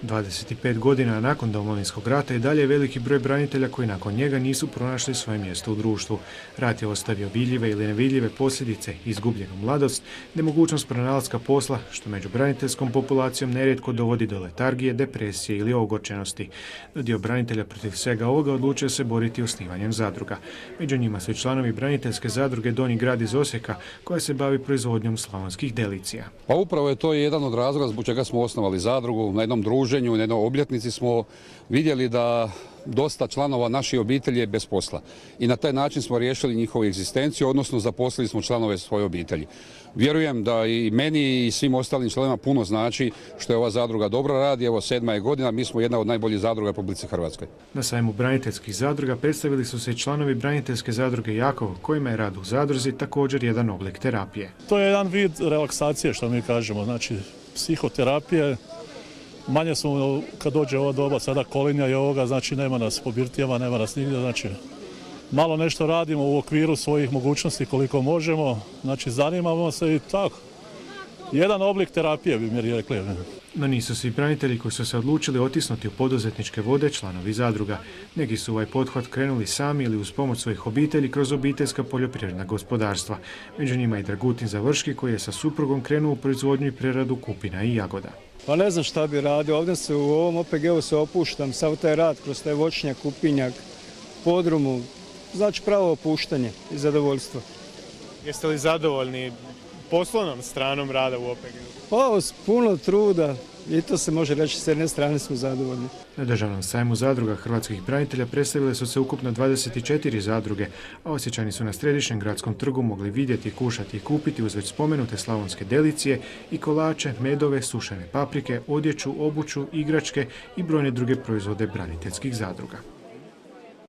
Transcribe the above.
25 godina nakon Domovinskog rata i dalje je veliki broj branitelja koji nakon njega nisu pronašli svoje mjesto u društvu. Rat je ostavio vidljive ili nevidljive posljedice, izgubljenu mladost, nemogućnost pronalaska posla, što među braniteljskom populacijom nerijetko dovodi do letargije, depresije ili ogorčenosti. No dio branitelja protiv svega ovoga odlučio se boriti osnivanjem zadruga. Među njima su i članovi braniteljske zadruge Donji grad iz Osijeka, koja se bavi proizvodnjom slavonskih delicija. Pa upravo je to jedan od razloga zbog čega smo osnovali zadrugu. Na jednom druženju, na jednoj obljetnici smo vidjeli da dosta članova naših obitelji je bez posla. I na taj način smo riješili njihovu egzistenciju, odnosno zaposlili smo članove svoje obitelji. Vjerujem da i meni i svim ostalim članovima puno znači što je ova zadruga dobro radi. Evo 7. je godina, mi smo jedna od najboljih zadruga u Republici Hrvatskoj. Na sajmu braniteljskih zadruga predstavili su se i članovi braniteljske zadruge Jakov, kojima je rad u zadruzi također jedan oblik terapije. To je jedan vid relaksacije, što mi kažemo, znači psihoterapije. Manje smo, kad dođe ova doba sada kolinja i ovoga, znači nema nas po birtijama, nema nas nigdje, znači malo nešto radimo u okviru svojih mogućnosti koliko možemo, znači zanimamo se i tako. Jedan oblik terapije bi mi rekli. No nisu svi branitelji koji su se odlučili otisnuti u poduzetničke vode članovi zadruga. Neki su ovaj pothvat krenuli sami ili uz pomoć svojih obitelji kroz obiteljska poljoprivredna gospodarstva. Među njima i Dragutin Završki koji je sa suprugom krenuo u proizvodnju i preradu kupina i jagoda. Pa ne znam šta bi radio, ovdje se u ovom OPG-u se opuštam, sav taj rad kroz taj voćnjak, kupinjak, podrumu, znači pravo opuštanje i zadovoljstvo. Jeste li zadovoljni poslovnom stranom rada u OPG-u? Pa s puno truda i to se može reći, s jedne strane smo zadovoljni. Na državnom sajmu zadruga hrvatskih branitelja predstavile su se ukupno 24 zadruge, a Osječani su na središnjem gradskom trgu mogli vidjeti, kušati i kupiti uz već spomenute slavonske delicije i kolače, medove, sušene paprike, odjeću, obuću, igračke i brojne druge proizvode braniteljskih zadruga.